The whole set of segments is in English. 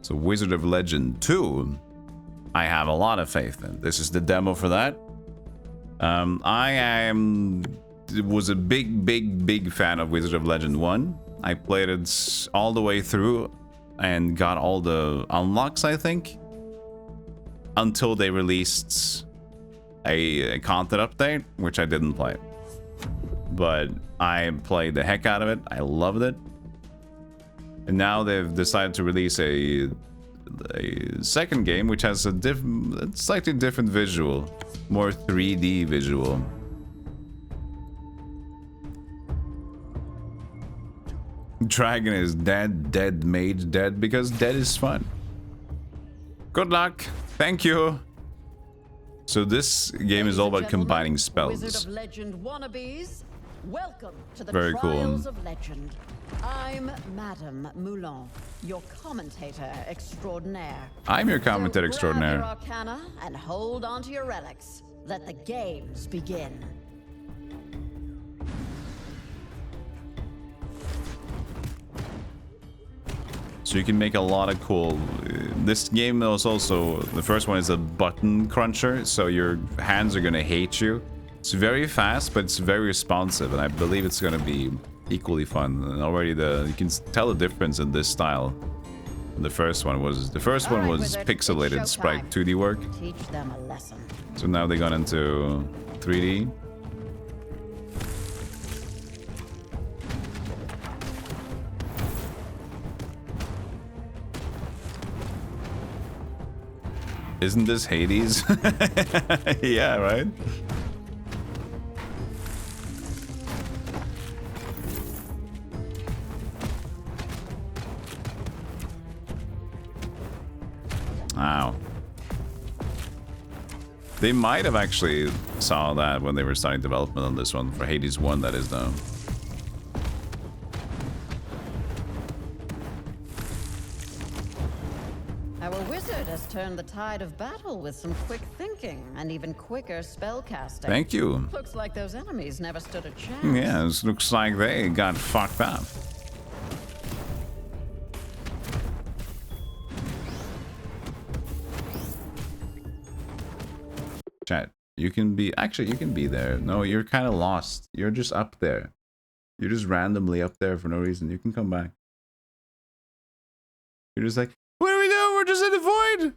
So Wizard of Legend 2, I have a lot of faith in. This is the demo for that. Was a big fan of Wizard of Legend 1. I played it all the way through and got all the unlocks, I think, until they released a content update, which I didn't play. But I played the heck out of it. I loved it. And now they've decided to release a second game, which has a slightly different visual, more 3D visual. Dragon is dead, mage dead, because dead is fun. Good luck. Thank you. So this game is all about combining spells. Wizard of Legend wannabes, welcome to the Very Trials cool. of Legend. I'm Madame Moulin, your commentator extraordinaire. I'm your commentator So grab extraordinaire. your arcana and hold on to your relics. Let the games begin. So you can make a lot of cool... This game is also... The first one is a button cruncher, so your hands are gonna hate you. It's very fast, but it's very responsive, and I believe it's gonna be equally fun. And already you can tell the difference in this style. The first one was Wizard, pixelated it's sprite showtime. 2D work. Teach them a lesson. So now they got into 3D. Isn't this Hades? Yeah, right? Wow. They might have actually saw that when they were starting development on this one, for Hades 1, that is, though. Our wizard has turned the tide of battle with some quick thinking and even quicker spellcasting. Thank you. Looks like those enemies never stood a chance. Yeah, this looks like they got fucked up. Chat, you can be... Actually, you can be there. No, you're kind of lost. You're just up there. You're just randomly up there for no reason. You can come back. You're just like, what are we doing? We're just in the void!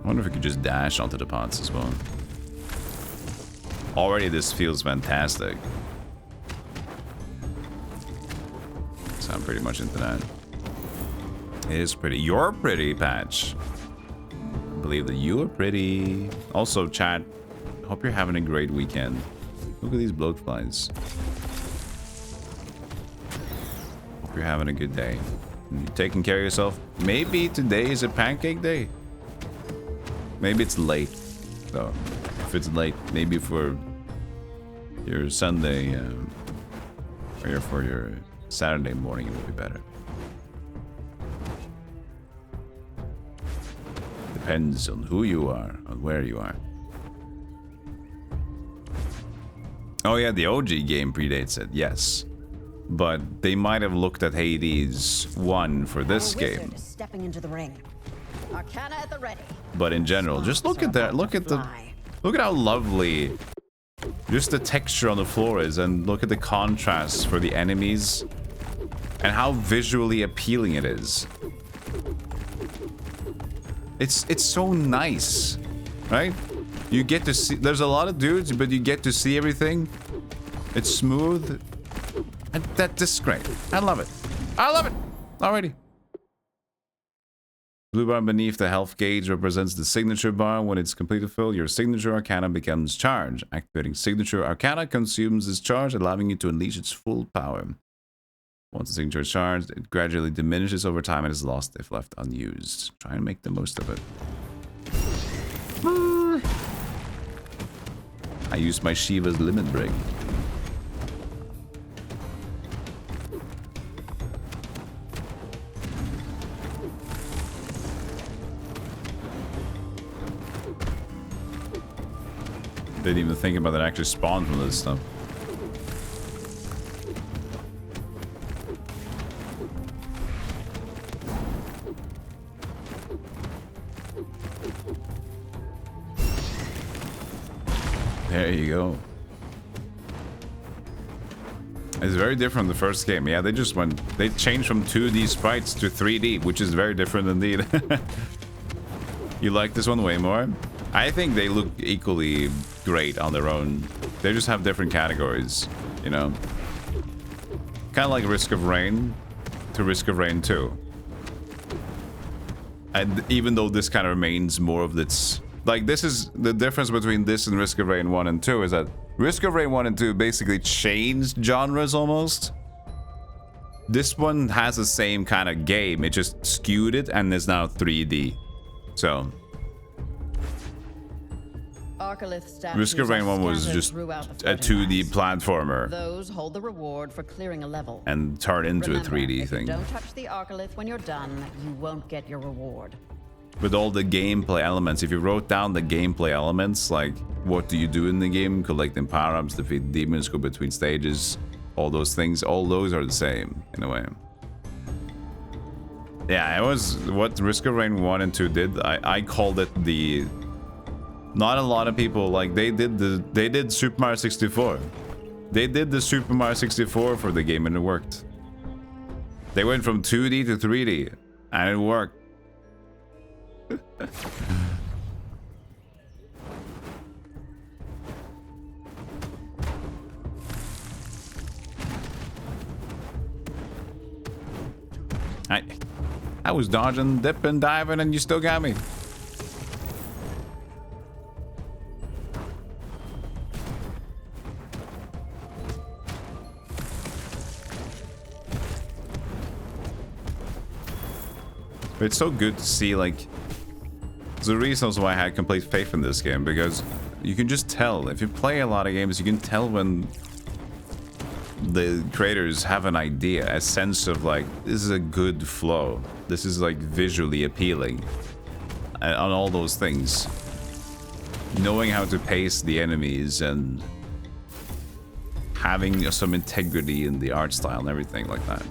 I wonder if we could just dash onto the pots as well. Already this feels fantastic. So I'm pretty much into that. It is pretty. You're pretty, Patch. I believe that you are pretty. Also, chat, hope you're having a great weekend. Look at these bloatflies. Hope you're having a good day. And you're taking care of yourself. Maybe today is a pancake day. Maybe it's late, though. If it's late, maybe for your Sunday or for your Saturday morning, it will be better. Depends on who you are, on where you are. Oh yeah, the OG game predates it, yes. But they might have looked at Hades 1 for this Our wizard game. is stepping into the ring. Arcana at the ready. But in general, just look at that. Look at how lovely just the texture on the floor is, and look at the contrast for the enemies and how visually appealing it is. It's so nice, right? You get to see, there's a lot of dudes, but you get to see everything. It's smooth. And that's just great. I love it. I love it. Alrighty. Blue bar beneath the health gauge represents the signature bar. When it's completely filled, your signature arcana becomes charged. Activating signature arcana consumes this charge, allowing you to unleash its full power. Once the signature is charged, it gradually diminishes over time and is lost if left unused. Try and make the most of it. I used my Shiva's limit break. Didn't even think about that. Actually spawned from this stuff. There you go. It's very different from the first game. Yeah, they changed from 2D sprites to 3D, which is very different indeed. You like this one way more? I think they look equally great on their own. They just have different categories, you know? Kind of like Risk of Rain to Risk of Rain 2. And even though this kind of remains more of its... Like, this is the difference between this and Risk of Rain 1 and 2 is that Risk of Rain 1 and 2 basically changed genres almost. This one has the same kind of game. It just skewed it and is now 3D. So... Risk of Rain 1 was just a 2D platformer. Those hold the reward for clearing a level. And turned into a 3D thing. If you don't touch the Arcolith when you're done, you won't get your reward. With all the gameplay elements, if you wrote down the gameplay elements, like what do you do in the game, collecting power-ups, defeat demons, go between stages, all those things, all those are the same in a way. Yeah, it was what Risk of Rain 1 and 2 did. I called it the... Not a lot of people, like, they did Super Mario 64. They did the Super Mario 64 for the game and it worked. They went from 2D to 3D and it worked. I was dodging, dipping, diving, and you still got me. It's so good to see, like, the reasons why I had complete faith in this game, because you can just tell. If you play a lot of games, you can tell when the creators have an idea, a sense of, like, this is a good flow. This is, like, visually appealing. And on all those things. Knowing how to pace the enemies and having some integrity in the art style and everything like that.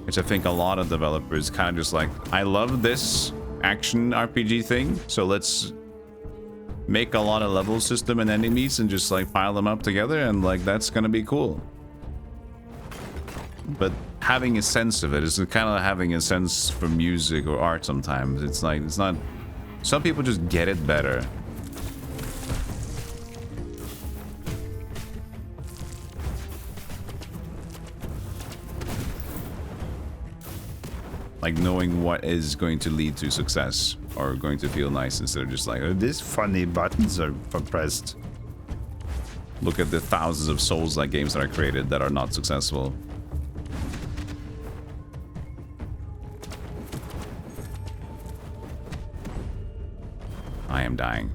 Which I think a lot of developers kind of just like, I love this action RPG thing, so let's make a lot of level system and enemies and just like pile them up together and like that's gonna be cool. But having a sense of it is kind of having a sense for music or art sometimes. It's like, it's not... Some people just get it better. Like knowing what is going to lead to success or going to feel nice instead of just like, oh, these funny buttons are pressed. Look at the thousands of Souls-like games that are created that are not successful. I am dying.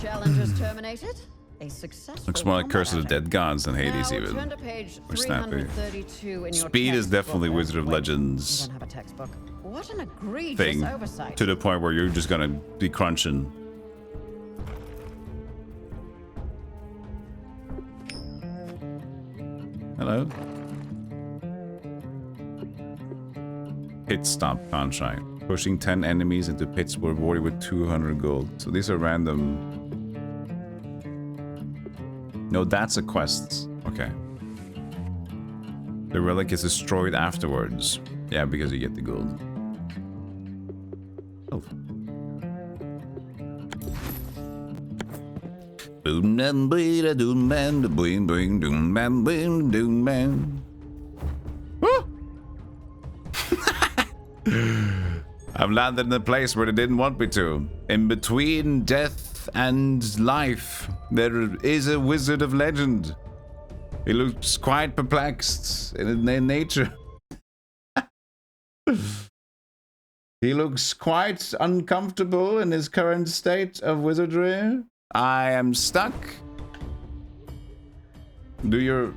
Challengers terminated. A successful. Looks more like Curse of the Dead Gods than Hades now, even. Turn to page Or Snappy. 332 in your Speed is definitely Wizard of Legends. You don't have a textbook. What an egregious Thing oversight. to the point where you're just gonna be crunching. Hello. Pit stop contract. Pushing 10 enemies into pits were rewarded with 200 gold. So these are random. No, that's a quest. Okay. The relic is destroyed afterwards. Yeah, because you get the gold. Oh. Boom and bleed a doom man, the boing boing doom man, boom doom man. I've landed in a place where they didn't want me to. In between death death and life, there is a wizard of legend. He looks quite perplexed in nature. He looks quite uncomfortable in his current state of wizardry. I am stuck. Do your...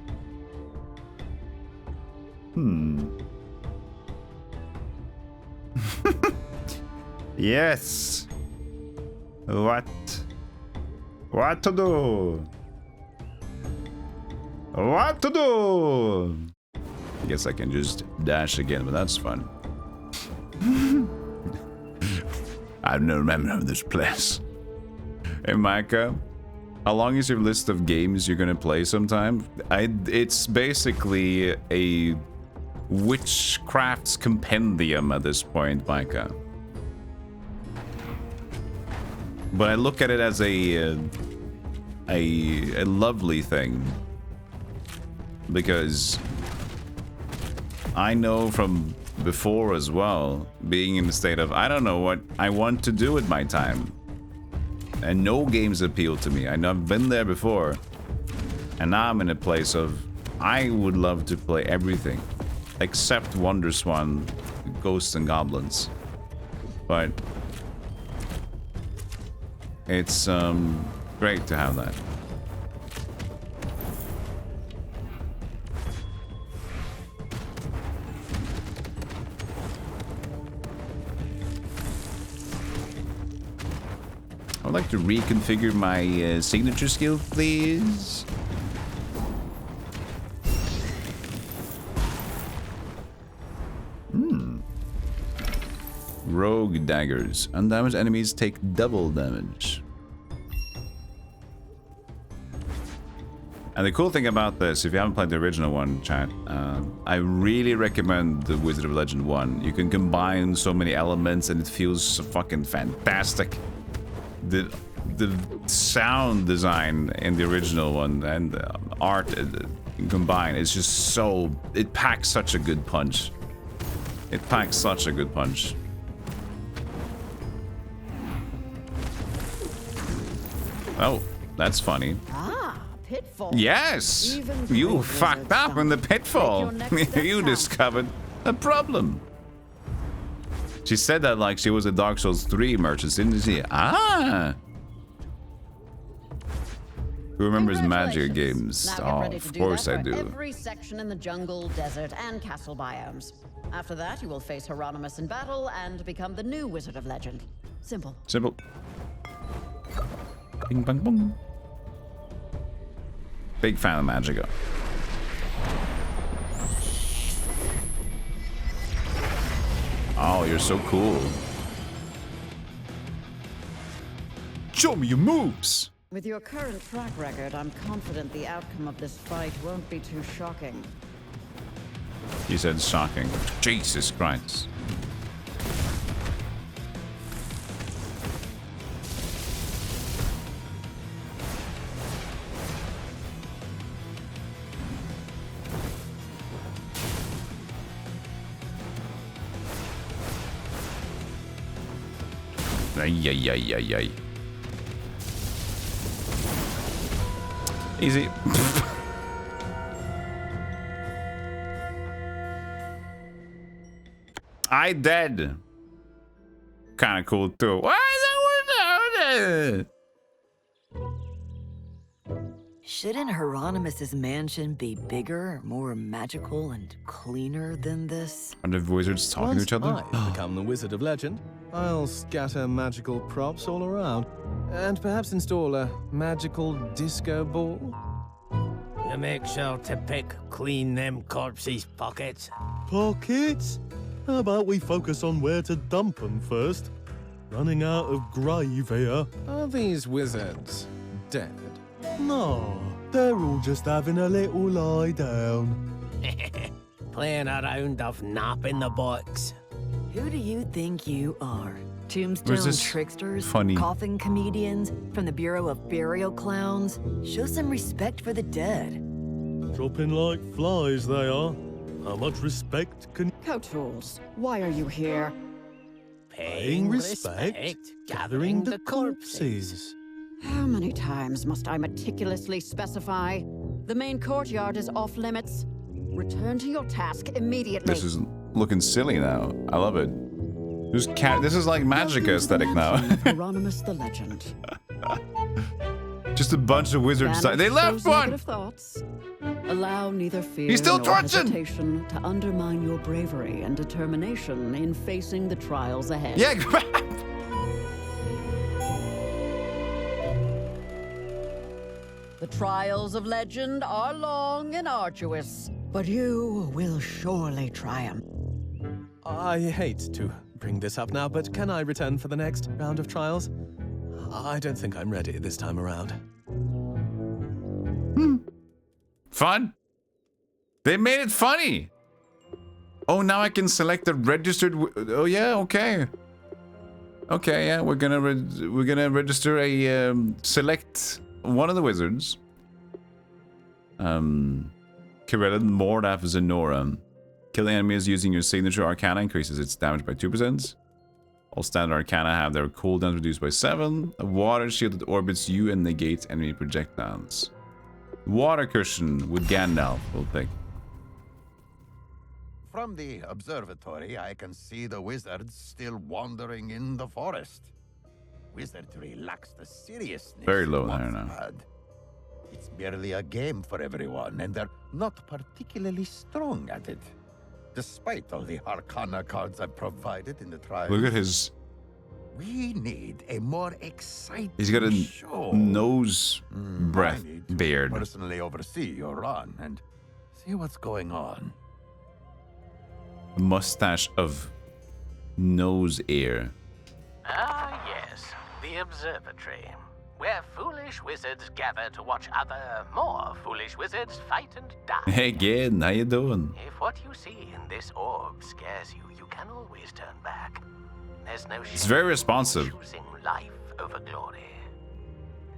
Yes. What? What to do? What to do? I guess I can just dash again, but that's fun. I don't remember this place. Hey, Micah, how long is your list of games you're gonna play sometime? It's basically a witchcraft's compendium at this point, Micah. But I look at it as a lovely thing, because I know from before as well, being in the state of I don't know what I want to do with my time, and no games appeal to me. I know I've been there before, and now I'm in a place of I would love to play everything except WonderSwan, Ghosts and Goblins, but it's great to have that. I would like to reconfigure my signature skill, please. Rogue daggers. Undamaged enemies take double damage. And the cool thing about this, if you haven't played the original one, chat, I really recommend the Wizard of Legend 1. You can combine so many elements and it feels fucking fantastic. The sound design in the original one and the art combined is just so... It packs such a good punch. It packs such a good punch. Oh, that's funny. Ah, pitfall. Yes! Even You great fucked wizards up in the stumble. pitfall. Take your next step You now. discovered a problem. She said that like she was a Dark Souls 3 merchant, didn't she? Ah! Who remembers Magic games? Now get Oh, ready to of do course that I for do. every section in the jungle, desert, and castle biomes. After that, you will face Hieronymus in battle and become the new Wizard of Legend. Simple. Simple. Bing bang boom. Big fan of Magica. Oh, you're so cool. Show me your moves. With your current track record, I'm confident the outcome of this fight won't be too shocking. You said shocking. Jesus Christ. Ay, ay, ay, ay, ay. Easy. I dead. Kind of cool too. Why is it? Shouldn't Hieronymus's mansion be bigger, more magical, and cleaner than this? Are the wizards talking to each other? I become the Wizard of Legend, I'll scatter magical props all around, and perhaps install a magical disco ball. You make sure to pick clean them corpses' pockets. Pockets? How about we focus on where to dump them first? Running out of grave here. Are these wizards dead? No, they're all just having a little lie down. Playing a round of napping the box. Who do you think you are? Tombstone this tricksters? funny? Coffin comedians? From the Bureau of Burial Clowns? Show some respect for the dead. Dropping like flies they are. How much respect can... Cowtools, why are you here? Paying respect, gathering the corpses. How many times must I meticulously specify? The main courtyard is off limits. Return to your task immediately. This is looking silly now. I love it. This is like Magica aesthetic now. Hieronymus the Legend. Just a bunch of wizards. Banish They left those one! negative thoughts. Allow neither fear He's still nor torching! hesitation to undermine your bravery and determination in facing the trials ahead. Yeah, The trials of legend are long and arduous, but you will surely triumph. I hate to bring this up now, but can I return for the next round of trials? I don't think I'm ready this time around. Fun. They made it funny. Oh, now I can select the registered. Oh yeah, okay. Okay, yeah, we're gonna register a select one of the wizards. Kirellin Mordaf Zenora. Killing enemies using your signature arcana increases its damage by 2%. All standard arcana have their cooldowns reduced by 7. A water shield that orbits you and negates enemy projectiles. Water cushion with Gandalf, we'll pick. From the observatory, I can see the wizards still wandering in the forest. Wizardry lacks the seriousness Very low it there once now. had. It's merely a game for everyone, and they're not particularly strong at it. Despite all the arcana cards I've provided in the trials. Look at his... We need a more exciting He's got a show. nose breath I need to beard. personally oversee your run and see what's going on. Mustache of nose ear. Ah, yes, the observatory, where foolish wizards gather to watch other, more foolish wizards fight and die. Hey, kid, how you doing? If what you see in this orb scares you, you can always turn back. There's no It's very responsive. choosing life over glory.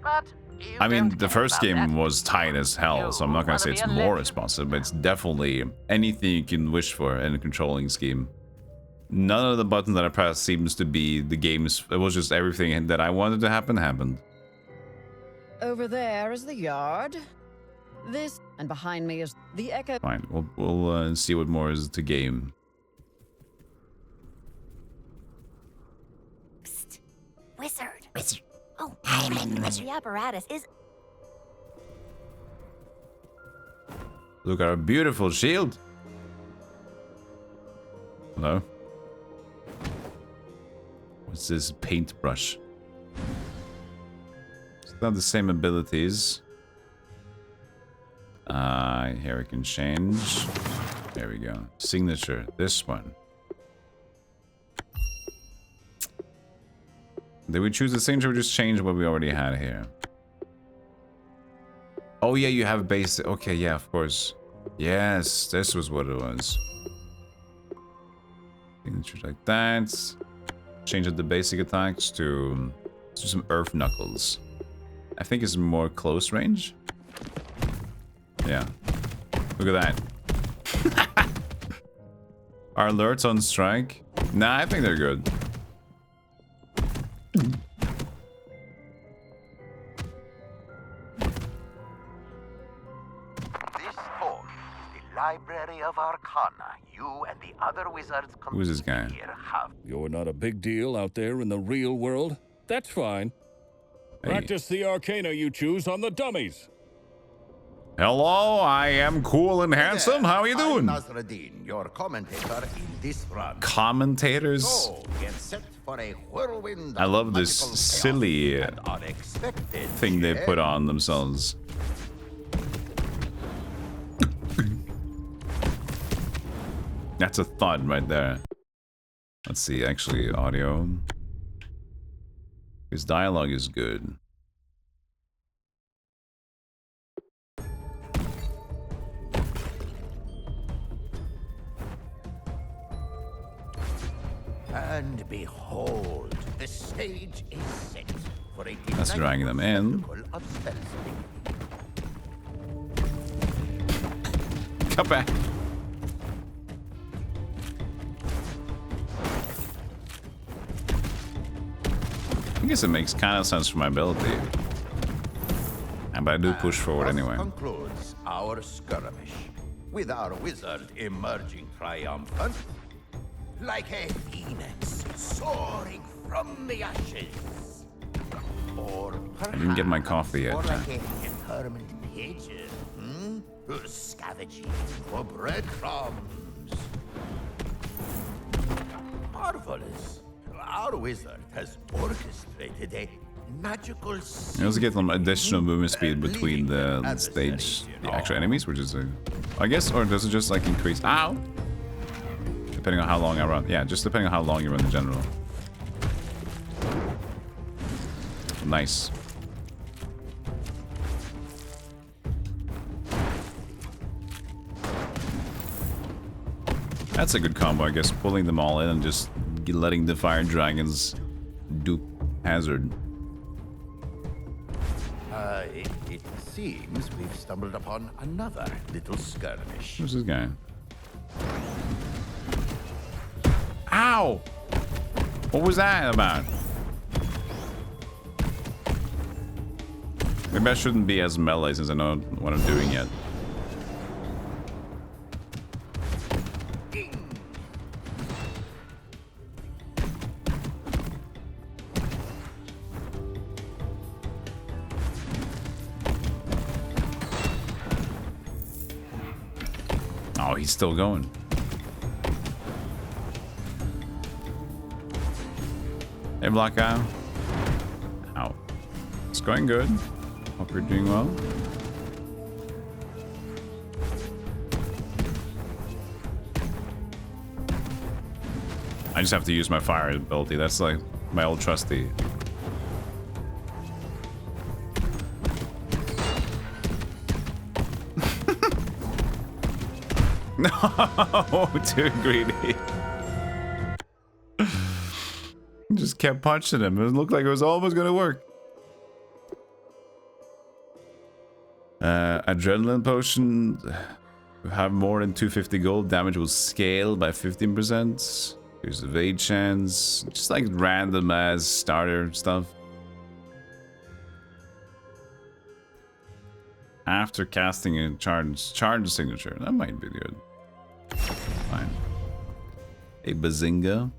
But you I mean, don't the care first about game that. was tight as hell, so I'm not gonna say it's more responsive, but it's definitely anything you can wish for in a controlling scheme. None of the buttons that I pressed seems to be the game's. It was just everything that I wanted to happen happened. Over there is the yard. This, and behind me is the echo. Fine, we'll see what more is to game. Psst. Wizard. Wizard. Oh, the apparatus is... Look at our beautiful shield. Hello. What's this paintbrush? It's not the same abilities. Here we can change. There we go. Signature. This one. Did we choose the signature or just change what we already had here? Oh yeah, you have base. Okay, yeah, of course. Yes, this was what it was. Signature like that. Change the basic attacks to some earth knuckles. I think it's more close range. Yeah. Look at that. Are alerts on strike? Nah, I think they're good. This home is the Library of Arcana. You and the other wizards Who's this guy? here have. You're not a big deal out there in the real world? That's fine. Hey. Practice the arcana you choose on the dummies. Hello, I am cool and handsome. How are you doing? I'm Nasruddin, your commentator in this run. Commentators. So, get set for a whirlwind. I of love this magical chaos silly and unexpected thing they put change. on themselves. That's a thud right there. Let's see, actually, audio. His dialogue is good. And behold, the stage is set for a That's dragging them in. spectacle of spellslinger. Come back. I guess it makes kind of sense for my ability. But I do push forward Thus anyway. concludes our skirmish, with our wizard emerging triumphant, like a phoenix soaring from the ashes. Or perhaps didn't get my coffee yet. more like a determined pigeon, who's scavenging for breadcrumbs. Marvelous. Our wizard has orchestrated a magical. You also get some additional movement speed between the stage, the actual enemies, which is I guess, or does it just like increase? Ow! Depending on how long I run. Yeah, just depending on how long you run in general. Nice. That's a good combo, I guess. Pulling them all in and just letting the fire dragons do hazard. It seems we've stumbled upon another little skirmish. Who's this guy? Ow! What was that about? Maybe I shouldn't be as melee since I know what I'm doing yet. Oh, he's still going. Hey, Black Guy. Ow. It's going good. Hope you're doing well. I just have to use my fire ability. That's like my old trusty. No, too greedy. Just kept punching him. It looked like it was almost gonna work. Adrenaline potion. Have more than 250 gold. Damage will scale by 15%. Here's evade chance. Just like random ass starter stuff. After casting a charge signature. That might be good. Fine. A bazinga.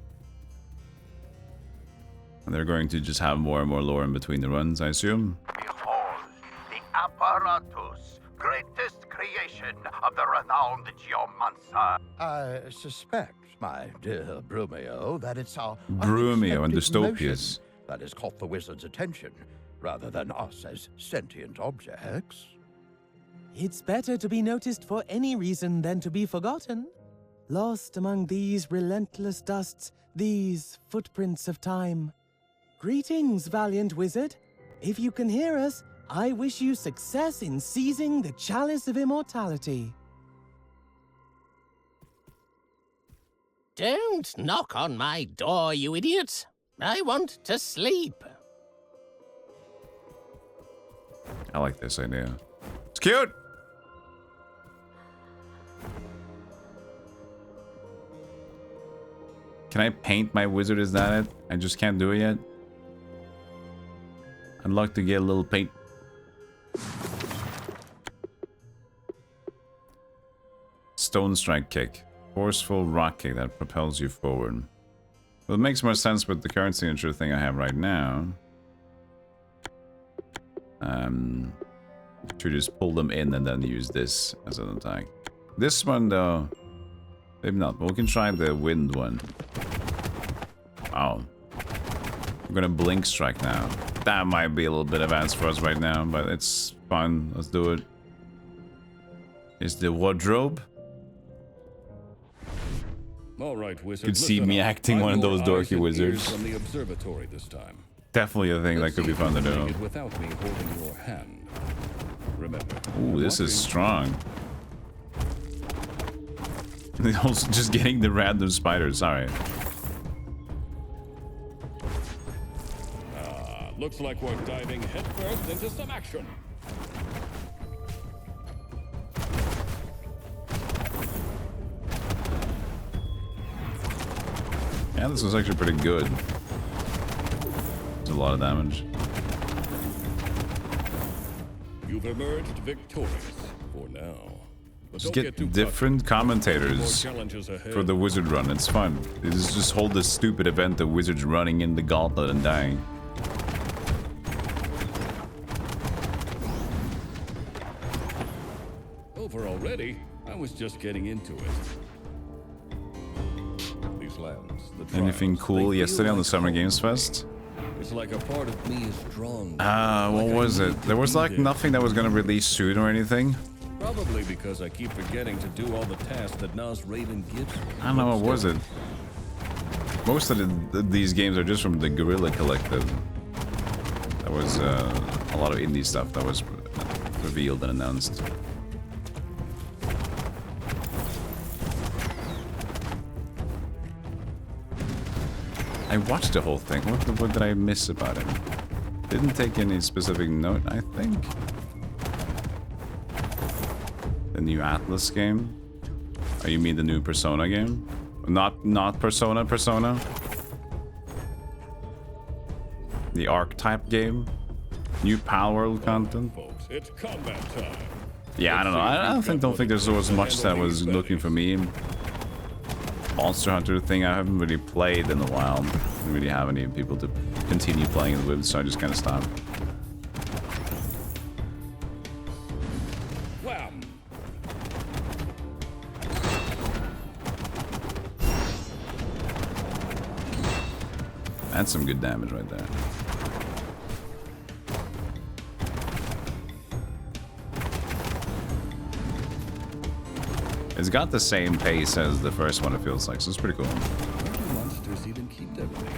And they're going to just have more and more lore in between the runs, I assume. Behold, the apparatus, greatest creation of the renowned geomancer. I suspect, my dear Brumio, that it's our Brumio and unexpected Dystopias motion that has caught the wizard's attention, rather than us as sentient objects. It's better to be noticed for any reason than to be forgotten. Lost among these relentless dusts, these footprints of time. Greetings, valiant wizard. If you can hear us, I wish you success in seizing the chalice of immortality. Don't knock on my door, you idiot. I want to sleep. I like this idea. It's cute! Can I paint my wizard? Is that it? I just can't do it yet. I'd like to get a little paint. Stone strike kick. Forceful rock kick that propels you forward. Well, it makes more sense with the current signature thing I have right now. To just pull them in and then use this as an attack. This one though, maybe not, but we can try the wind one. Wow. We're gonna blink strike now. That might be a little bit advanced for us right now, but it's fun. Let's do it. Is the wardrobe? All right, wizard. Could see me acting one of those dorky wizards. From the observatory this time. Definitely a thing that could be fun to do. Without me holding your hand. Remember. Ooh, this is strong. Also just getting the random spiders. All right. Looks like we're diving headfirst into some action. Yeah, this was actually pretty good. It's a lot of damage. You've emerged victorious for now. But Just don't get too different cocky. commentators More challenges ahead. for the wizard run. It's fun. It's just hold this stupid event of wizards running in the gauntlet and dying. Over already? I was just getting into it. These lands, the Anything trials, cool they yesterday feel on the like Summer home. Games Fest? It's like a part of me is drawn. What Like I was need it? to There was be like there. nothing that was gonna release soon or anything. Probably because I keep forgetting to do all the tasks that Nas Raven gives me. I don't know, what was it? Most of these games are just from the Guerrilla Collective. There was a lot of indie stuff that was revealed and announced. I watched the whole thing. What did I miss about it? Didn't take any specific note, I think. The new Atlas game? Oh, you mean the new Persona game? Not Persona. The Archetype game? New Pal World content? Folks, it's combat time. Yeah, I don't know. I don't think there's as much that was looking for me. Monster Hunter thing I haven't really played in a while. Didn't really have any people to continue playing it with, so I just kind of stopped. Wham! That's some good damage right there. It's got the same pace as the first one, it feels like, so it's pretty cool. Where do monsters even keep their money?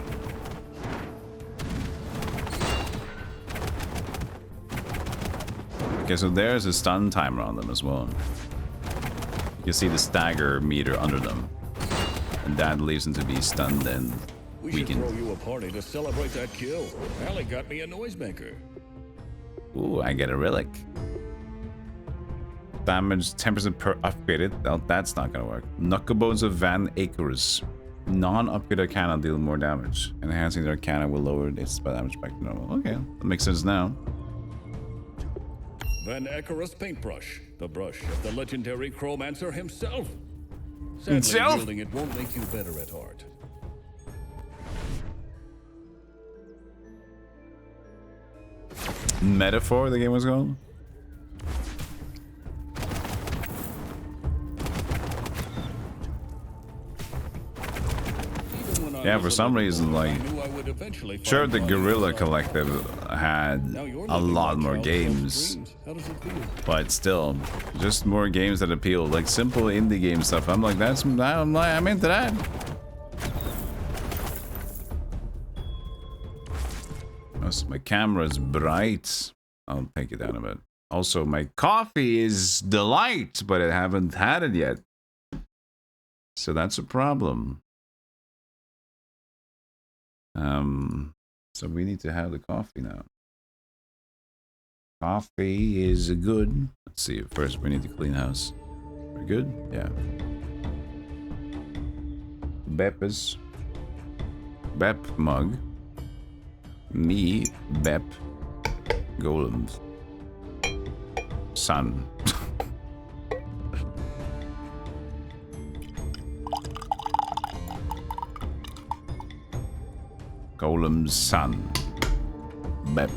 Okay, so there's a stun timer on them as well. You can see the stagger meter under them. And that leaves them to be stunned and We should weakened. throw you a party to celebrate that kill. Allie got me a noisemaker. Ooh, I get a relic. Damage 10% per upgraded. Oh, that's not gonna work. Knucklebones of Van Icarus. Non-upgraded Arcana deal more damage. Enhancing their Arcana will lower its damage back to normal. Okay, that makes sense now. Van Icarus paintbrush, the brush of the legendary Chromancer himself. Sadly, Himself? wielding it won't make you better at art. Metaphor, the game was called. Even when I Yeah, was for a some little reason, boy, I like, knew I would eventually find sure, the my Guerrilla inside. Collective had Now you're a living lot my more childhood games, dreams. How does it feel? but still, just more games that appeal, like simple indie game stuff. I'm like, I'm into that. Also, my camera's bright. I'll take it down a bit. Also, my coffee is delight, but I haven't had it yet. So that's a problem. So we need to have the coffee now. Coffee is good. Let's see. First, we need to clean house. We're good? Yeah. Bepp's. Bepp mug. Me, Bepp. Golems. Son. Golem's son. Bepp.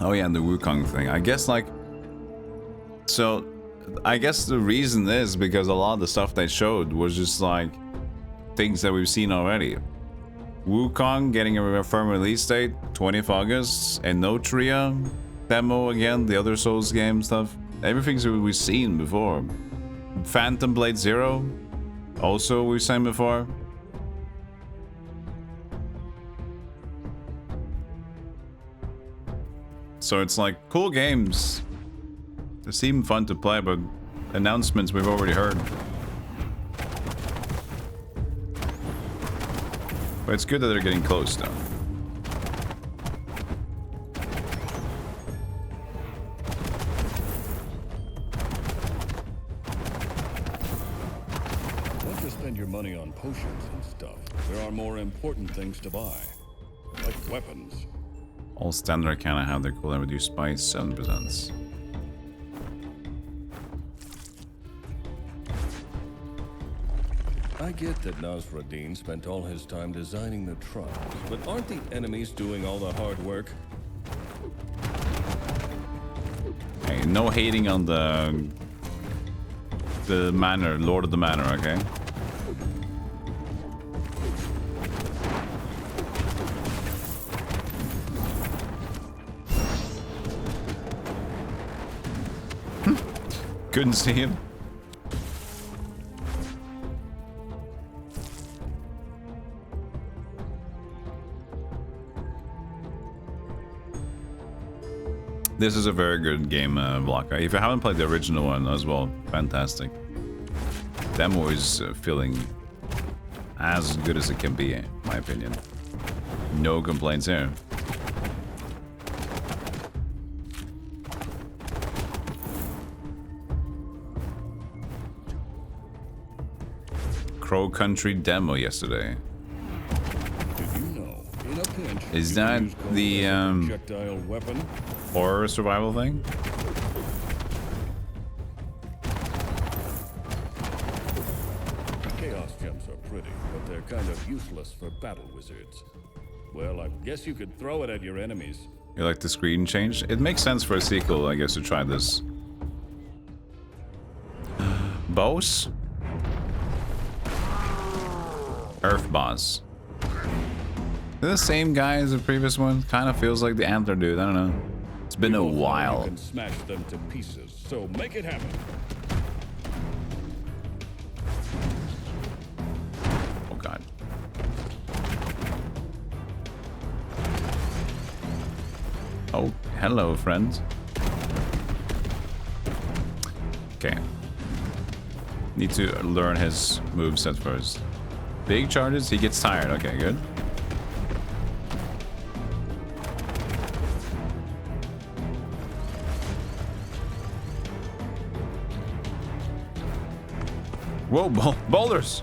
Oh yeah, and the Wukong thing. I guess like... So, I guess the reason is because a lot of the stuff they showed was just like things that we've seen already. Wukong getting a firm release date, 20th August, and no Tria demo again, the other Souls game stuff. Everything's we've seen before. Phantom Blade Zero, also we've seen before. So it's like cool games. They seem fun to play, but announcements we've already heard. But it's good that they're getting close though. Don't just spend your money on potions and stuff. There are more important things to buy, like weapons. All standard kind of have their cooldown reduced by 7%. I get that Nasruddin spent all his time designing the trunks, but aren't the enemies doing all the hard work? Hey, no hating on the manor, Lord of the Manor, okay? Couldn't see him. This is a very good game, Blocker. If you haven't played the original one as well, fantastic. Demo is feeling as good as it can be, in my opinion. No complaints here. Crow Country demo yesterday. Did you know, in a pinch, Is you that can use gold the as a projectile weapon? horror survival thing? Chaos gems are pretty, but they're kind of useless for battle wizards. Well, I guess you could throw it at your enemies. You like the screen change? It makes sense for a sequel, I guess, to try this. Boss? Earth boss. They're the same guy as the previous one. Kind of feels like the antler dude. I don't know. It's been a You while. can smash them to pieces, so make it happen. Oh god. Oh, hello, friend. Okay. Need to learn his moveset first. Big charges, he gets tired. Okay, good. Whoa, boulders!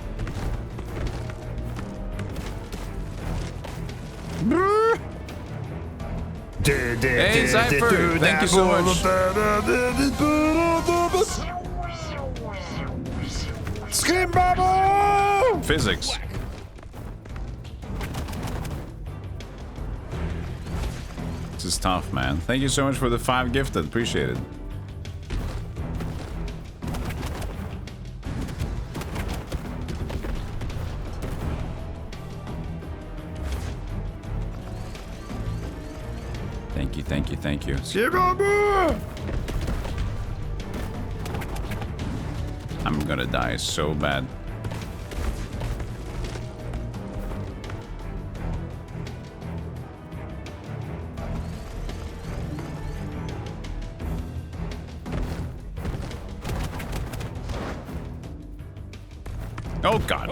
Hey, Cypher! Thank you so much. Scream bubble! Physics. This is tough, man. Thank you so much for the 5 gifted. Appreciate it. Thank you, thank you, thank you. I'm gonna die so bad. Oh god.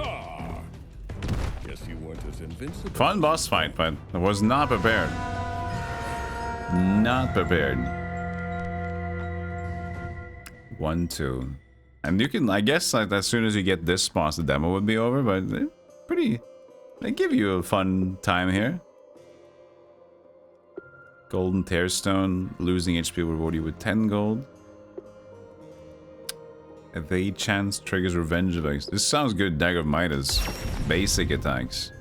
Guess you weren't as invincible. Fun boss fight, but I was not prepared. Not prepared. 1, 2. And you can, I guess, like, as soon as you get this boss, the demo would be over, but they give you a fun time here. Golden Tearstone, losing HP will reward you with 10 gold. Evade chance triggers revenge effects. This sounds good. Dagger of Midas. Basic attacks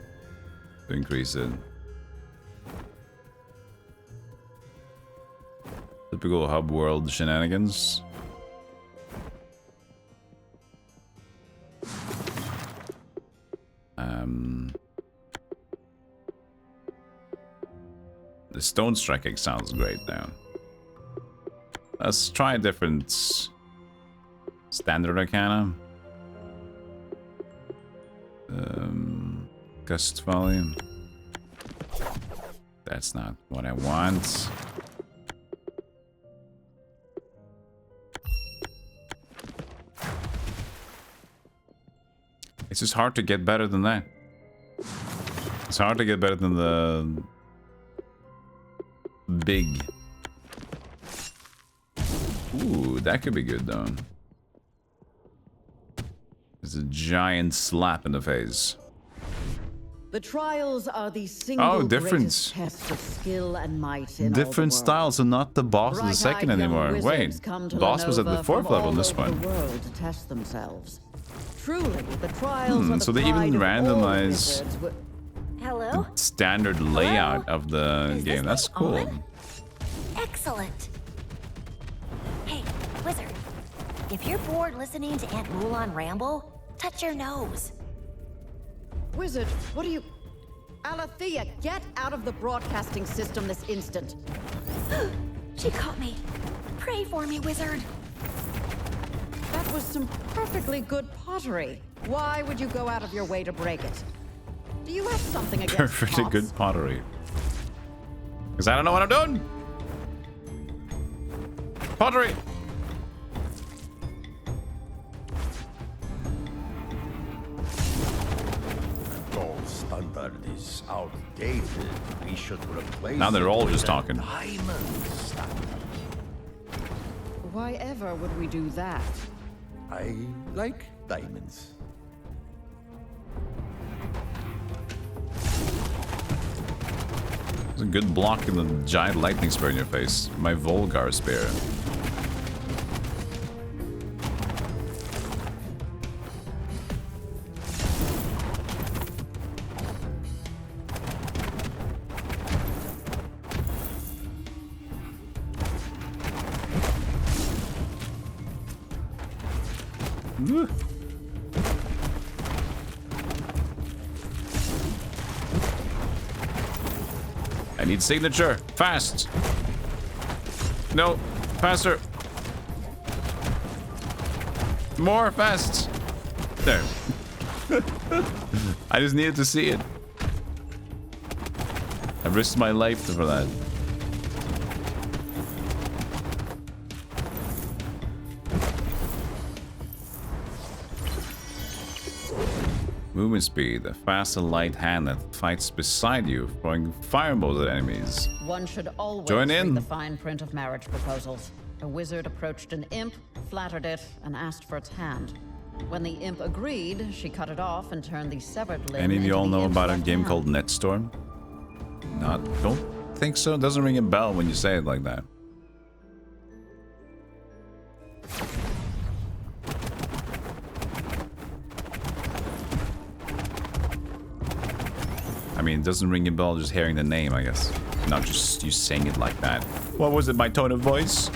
to increase it. Typical hub world shenanigans. The stone striking sounds great now. Let's try a different standard arcana. Gust volume. That's not what I want. It's just hard to get better than that. It's hard to get better than the big. Ooh, that could be good though. It's a giant slap in the face. The trials are the single different. greatest test of skill and might in Different all the world. styles, so not the boss of the second Bright-eyed young anymore. Wait, wizards come to boss was at the Lenova 4th from level in all this over one. the world to test themselves. Truly, the trials are the So they even pride of all randomize wizards wi- Hello? standard layout of the Is game. this That's thing cool. on? Excellent. Hey, wizard. If you're bored listening to Aunt Mulan ramble, touch your nose. Wizard, what are you... Alethea, get out of the broadcasting system this instant. She caught me. Pray for me, wizard. That was some perfectly good pottery. Why would you go out of your way to break it? Do you have something against Perfectly pots? good pottery. Because I don't know what I'm doing. Pottery. Gold standard is outdated. We should replace Now they're it all with just a talking. diamond standard. Why ever would we do that? I like diamonds. It's a good block in the giant lightning spear in your face. My Volgar spear. Woo. I need signature. Fast. No. Faster. More fast. There. I just needed to see it. I risked my life for that. Movement speed, a fast and light hand that fights beside you, throwing fireballs at enemies. One should always Join in. read the fine print of marriage proposals. A wizard approached an imp, flattered it, and asked for its hand. When the imp agreed, she cut it off and turned the severed limb Any of you into all the know imp's about a left game hand. called Netstorm? Not, don't think so. It doesn't ring a bell when you say it like that. I mean, it doesn't ring a bell just hearing the name, I guess. Not just you saying it like that. What was it, my tone of voice?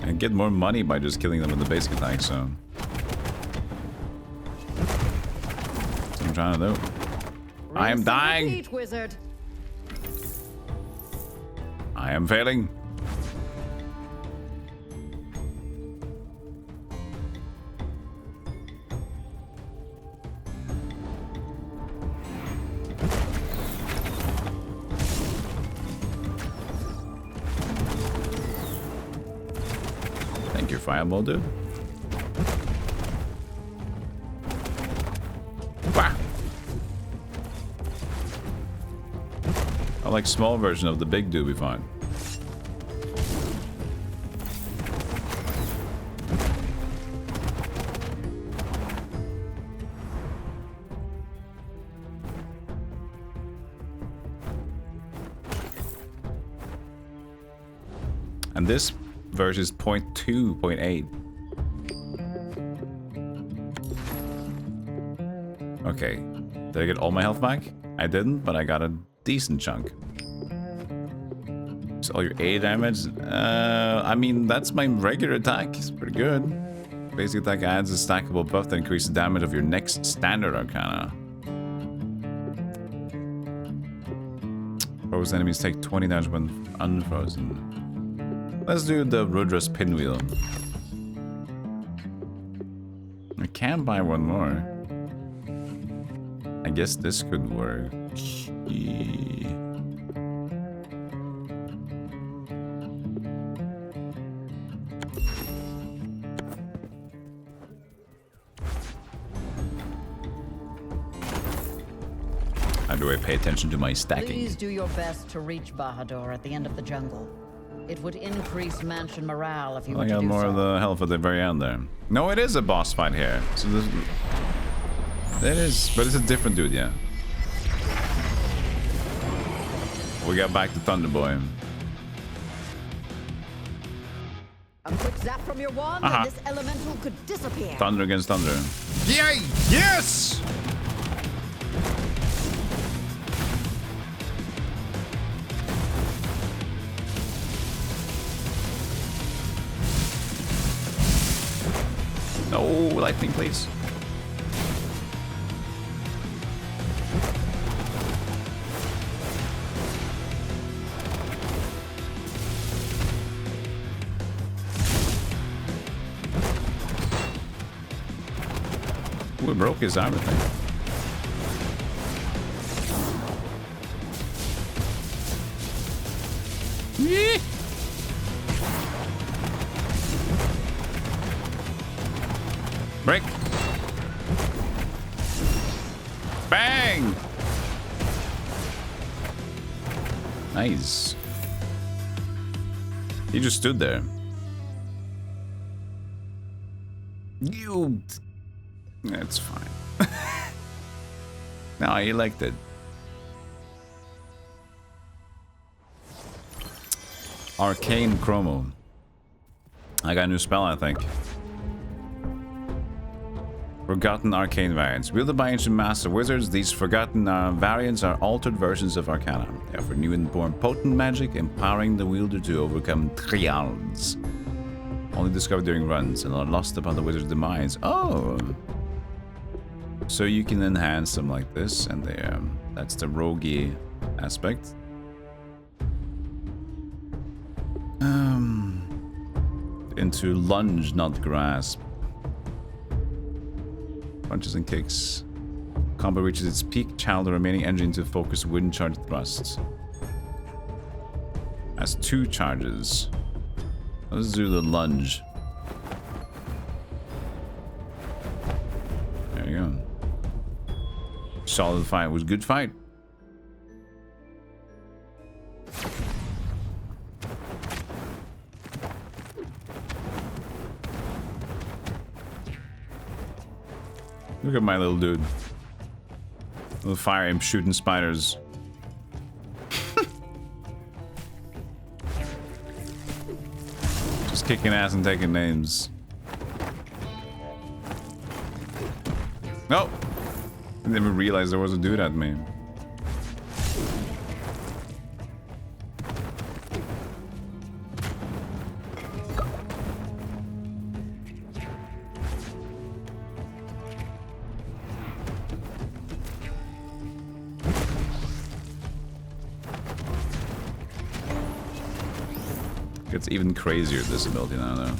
And get more money by just killing them with the basic attack, so... That's what I'm trying to do. I am Rinse and dying! repeat, wizard. I am failing. Thank you, Fireball dude. Wah! I like small version of the big dude we find. And this version is 0.2, 0.8. Okay. Did I get all my health back? I didn't, but I got a decent chunk. So all your A damage? I mean, that's my regular attack. It's pretty good. Basic attack adds a stackable buff that increases the damage of your next standard arcana. Frozen enemies take 20 damage when unfrozen. Let's do the Rudra's pinwheel. I can buy one more. I guess this could work. Yeah. How do I pay attention to my stacking? Please do your best to reach Bahadur at the end of the jungle. It would increase mansion morale if you were I to got do more so. of the health at the very end there. No, it is a boss fight here. So this, it is, but it's a different dude, yeah. We got back to Thunder Boy. A quick zap from your wand, and this elemental could disappear. Thunder against thunder. Yay! Yes! No lightning, please. Ooh, it broke his armor thing. Yeah. Break. Bang! Nice. He just stood there. You... That's fine. No, he liked it. Arcane Chromo. I got a new spell, I think. Forgotten Arcane Variants. Wielded by ancient master wizards, these forgotten variants are altered versions of Arcana. They offer new and more potent magic, empowering the wielder to overcome trials. Only discovered during runs and are lost upon the wizard's demise. Oh! So you can enhance them like this, and they, that's the roguey aspect. Into lunge, not grasp. Punches and kicks. Combo reaches its peak, channel the remaining energy into focused wind charge thrusts. Has 2 charges. Let's do the lunge. There you go. Solid fight. It was a good fight. Look at my little dude. Little fire imp shooting spiders. Just kicking ass and taking names. No! I never realized there was a dude at me. It's even crazier, this ability now, though.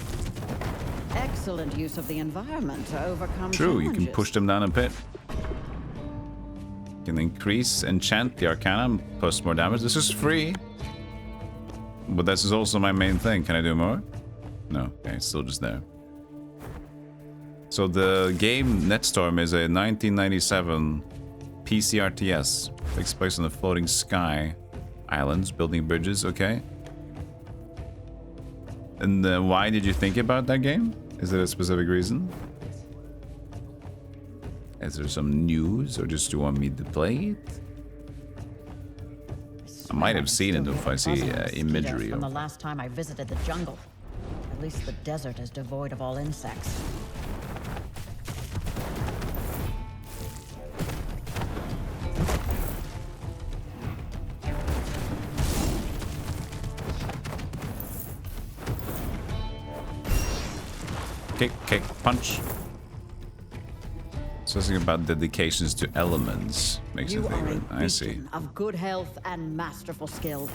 Excellent use of the environment to overcome True, challenges. you can push them down a pit. You can increase enchant the Arcana and plus more damage. This is free. But this is also my main thing. Can I do more? No. Okay, it's still just there. So the game Netstorm is a 1997 PC RTS. Takes place on the floating sky islands, building bridges, okay. And why did you think about that game? Is there a specific reason? Is there some news, or just do you want me to play it? I might have seen it if I see imagery. From the last time I visited the jungle. At least the desert is devoid of all insects. Kick, punch. Something about dedications to elements makes You it are think. a I see. beacon of good health and masterful skill.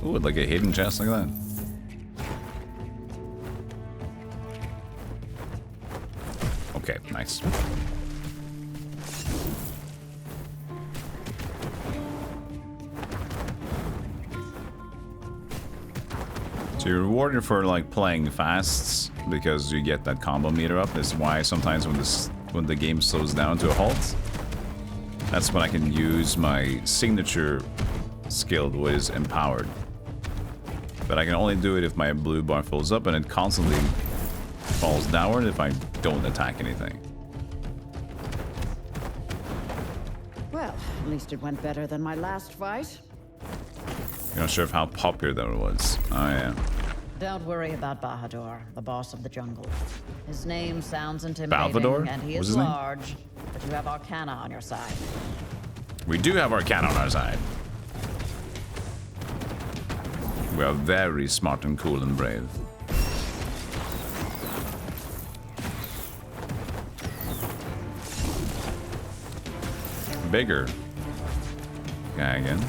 Ooh, like a hidden chest like that. Okay, nice. So you're rewarded for like playing fast because you get that combo meter up. That's why sometimes when the game slows down to a halt, That's when I can use my signature skill, which is empowered. But I can only do it if my blue bar fills up, and it constantly falls downward if I don't attack anything. Well, at least it went better than my last fight. You're not sure of how popular that was. Oh yeah. Don't worry about Bahadur, the boss of the jungle. His name sounds intimidating, Balvador? and he What's is his name? large, but you have Arcana on your side. We do have Arcana on our side. We are very smart and cool and brave. Bigger guy again.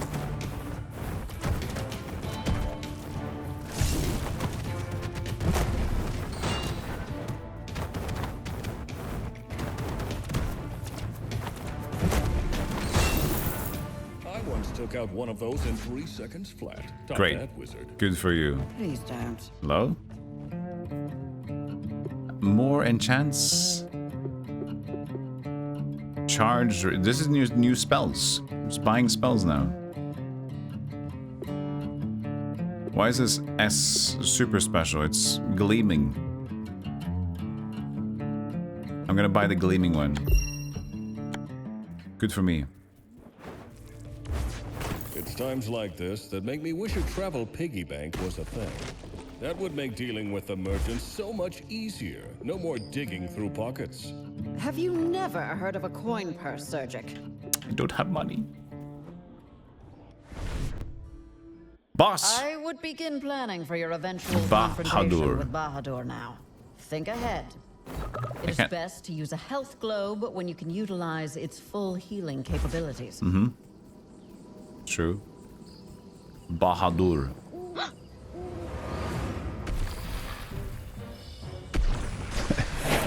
I once took out one of those in 3 seconds flat. Top Great. that, wizard. Good for you. Please don't. Hello? More enchants. Charge. This is new spells. I'm just buying spells now. Why is this S super special? It's gleaming. I'm gonna buy the gleaming one. Good for me. It's times like this that make me wish a travel piggy bank was a thing. That would make dealing with the merchants so much easier. No more digging through pockets. Have you never heard of a coin purse, Surgic? I don't have money. Boss! I would begin planning for your eventual Bahadur. confrontation with Bahadur now. Think ahead. It is can't- best to use a health globe when you can utilize its full healing capabilities. Mm-hmm. True. Bahadur.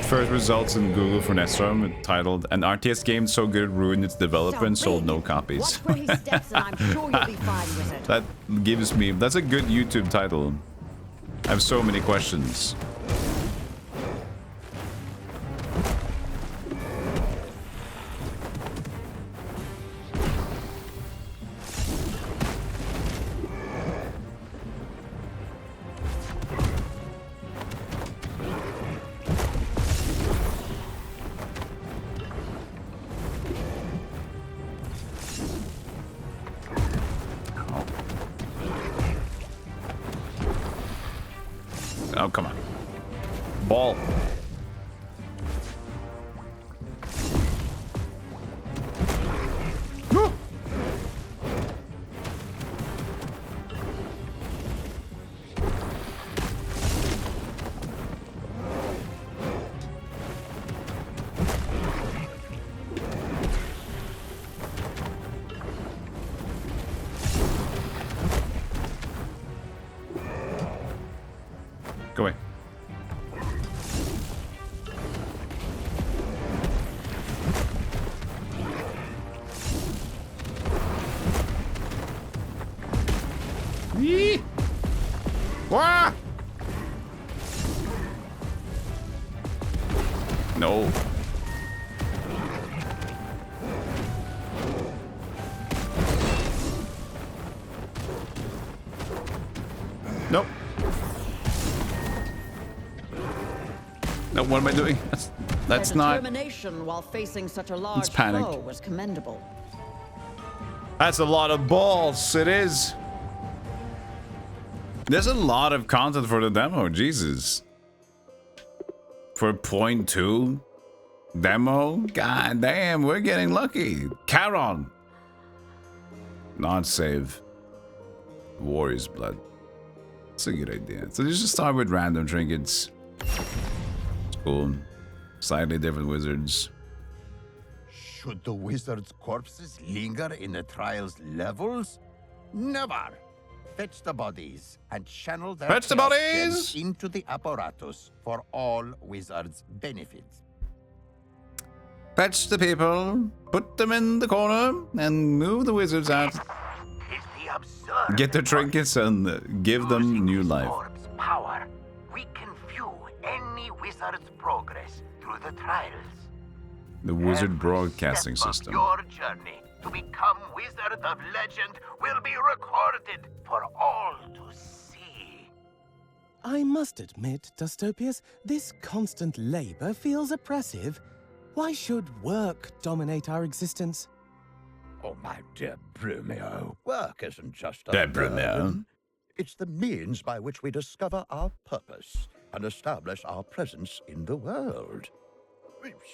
First results in Google for Nestrom titled "An RTS game so good it ruined its developer and sold no copies." Watch where he steps, and I'm sure you'll be fine with it. That gives me... That's a good YouTube title. I have so many questions. Oh, come on. Ball. Woo! Go away. Yee! Wah! No. Nope. No, what am I doing? That's Their not... determination while facing such a large panic. foe was commendable. That's a lot of balls. It is. There's a lot of content for the demo. Jesus. For 0.2 demo? God damn, we're getting lucky. Charon. Not save. Warrior's blood. It's a good idea. So just start with random trinkets. It's cool. Slightly different wizards. Should the wizards' corpses linger in the trial's levels? Never! Fetch the bodies and channel their Fetch the chaos bodies! gems into the apparatus for all wizards' benefits. Fetch the people, put them in the corner, and move the wizards out. It's the absurd. Get the trinkets and give them new life. Orb's power. We can view any wizard's progress through the trials. The Wizard Every Broadcasting step of System. Your journey to become Wizard of Legend will be recorded for all to see. I must admit, Dustopius, this constant labor feels oppressive. Why should work dominate our existence? Oh, my dear Brumio, work isn't just a Dear Brumio. burden. It's the means by which we discover our purpose and establish our presence in the world.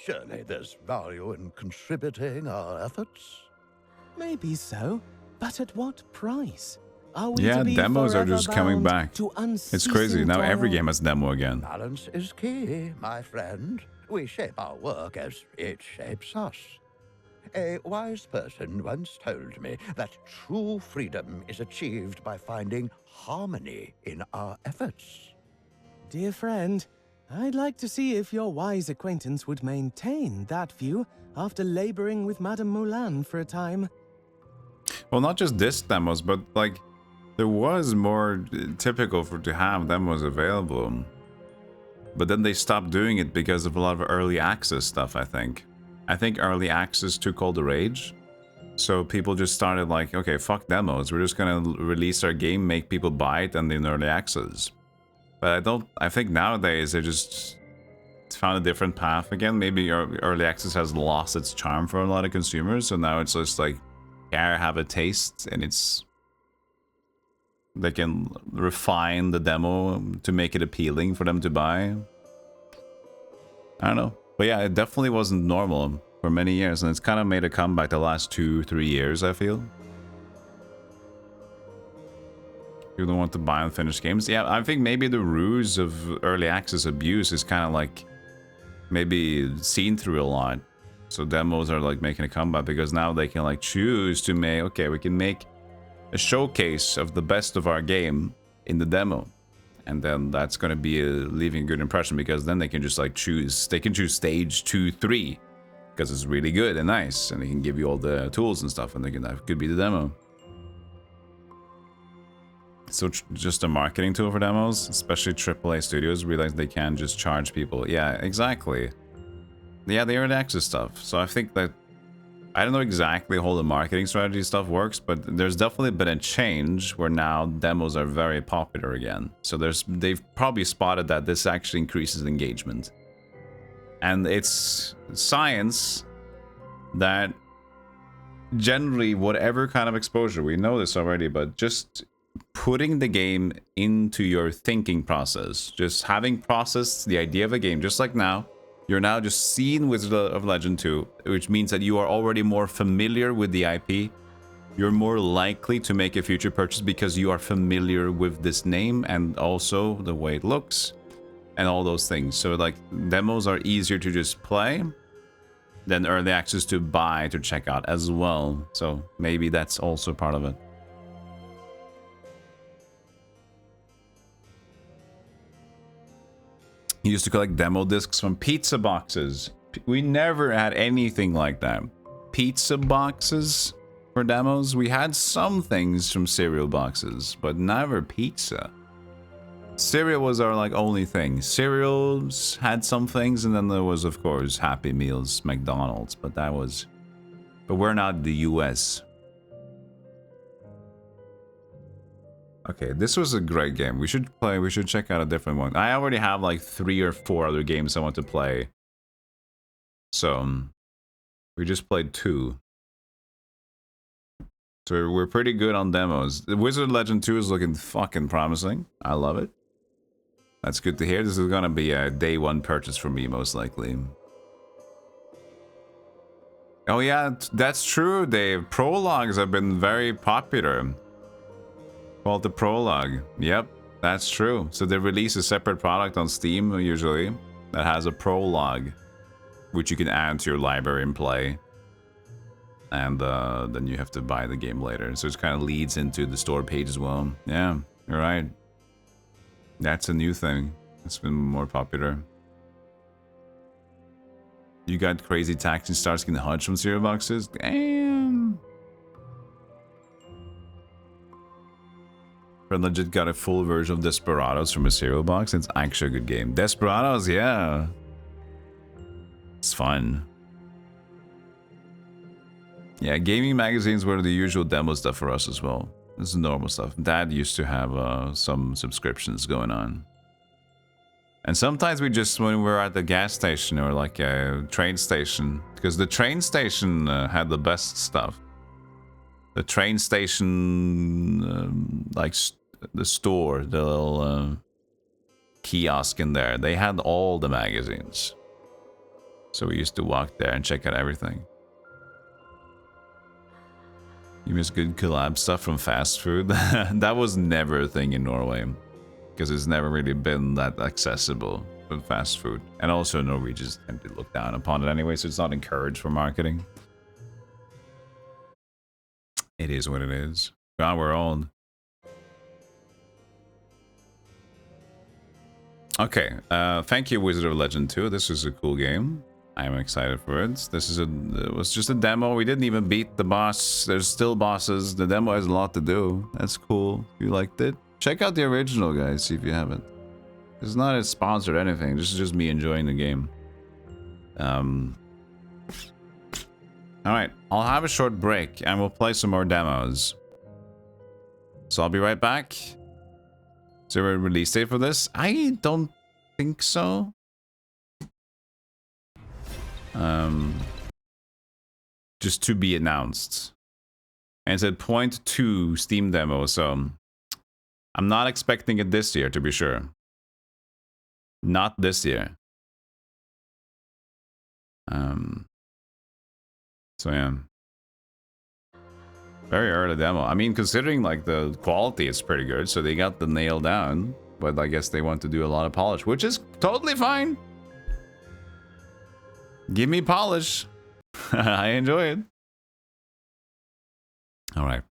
Surely there's value in contributing our efforts. Maybe so, but at what price? Are we Yeah, to be demos are forever just coming bound back. to It's crazy. unceasing Now every toil? game has demo again. Balance is key, my friend. We shape our work as it shapes us. A wise person once told me that true freedom is achieved by finding harmony in our efforts. Dear friend, I'd like to see if your wise acquaintance would maintain that view after laboring with Madame Moulin for a time. Well, not just this demos, but like there was more typical for to have demos available. But then they stopped doing it because of a lot of early access stuff, I think. I think early access took all the rage. So people just started like, okay, fuck demos. We're just gonna release our game, make people buy it, and in early access. But I think nowadays they just found a different path again. Maybe early access has lost its charm for a lot of consumers. So now it's just like, yeah, have a taste, and they can refine the demo to make it appealing for them to buy. I don't know. But yeah, it definitely wasn't normal for many years, and it's kind of made a comeback the last 2-3 years, I feel. You don't want to buy unfinished games. Yeah, I think maybe the ruse of early access abuse is kind of like maybe seen through a lot. So demos are like making a comeback because now they can like choose to make, okay, we can make a showcase of the best of our game in the demo. And then that's going to be leaving a good impression because then they can just like choose, they can choose stage 2, 3 because it's really good and nice. And they can give you all the tools and stuff, and they can, that could be the demo. So just a marketing tool for demos, especially AAA studios realize they can just charge people. Yeah, exactly. Yeah, the early access stuff. So I think that, I don't know exactly how the marketing strategy stuff works, but there's definitely been a change where now demos are very popular again. So they've probably spotted that this actually increases engagement. And it's science that generally whatever kind of exposure, we know this already, but just putting the game into your thinking process, just having processed the idea of a game, just like now, you're now just seeing Wizard of Legend 2, which means that you are already more familiar with the IP. You're more likely to make a future purchase because you are familiar with this name and also the way it looks and all those things. So like demos are easier to just play than early access to buy, to check out as well. So maybe that's also part of it. He used to collect demo discs from pizza boxes. We never had anything like that. Pizza boxes for demos? We had some things from cereal boxes, but never pizza. Cereal was our like only thing. Cereals had some things, and then there was of course Happy Meals, McDonald's, but that was... But we're not the US. Okay, this was a great game. We should check out a different one. I already have like 3 or 4 other games I want to play. So, we just played 2. So we're pretty good on demos. The Wizard of Legend 2 is looking fucking promising. I love it. That's good to hear. This is gonna be a day 1 purchase for me, most likely. Oh yeah, that's true, Dave. Prologues have been very popular. Called the Prologue. Yep, that's true. So they release a separate product on Steam, usually, that has a prologue, which you can add to your library and play. And then you have to buy the game later. So it kind of leads into the store page as well. Yeah, you're right. That's a new thing. It's been more popular. You got Crazy Taxi Starsky and Hutch from cereal boxes? Damn! Friend legit got a full version of Desperados from a cereal box. It's actually a good game. Desperados, yeah. It's fun. Yeah, gaming magazines were the usual demo stuff for us as well. This is normal stuff. Dad used to have some subscriptions going on. And sometimes we just, when we were at the gas station or like a train station, because the train station had the best stuff. The train station, the store, the little kiosk in there, they had all the magazines. So we used to walk there and check out everything. You miss good collab stuff from fast food? That was never a thing in Norway. Because it's never really been that accessible with fast food. And also Norwegians tend to look down upon it anyway, so it's not encouraged for marketing. It is what it is. God, we're old. Okay, thank you, Wizard of Legend 2. This is a cool game. I'm excited for it. It was just a demo. We didn't even beat the boss. There's still bosses. The demo has a lot to do. That's cool. You liked it? Check out the original, guys, see if you haven't. It's not a sponsored anything. This is just me enjoying the game. Alright, I'll have a short break and we'll play some more demos. So I'll be right back. Is there a release date for this? I don't think so. Just to be announced. And it said 0.2 Steam demo, so I'm not expecting it this year, to be sure. Not this year. So yeah. Very early demo. I mean, considering like the quality is pretty good, so they got the nail down, but I guess they want to do a lot of polish, which is totally fine. Give me polish. I enjoy it. All right.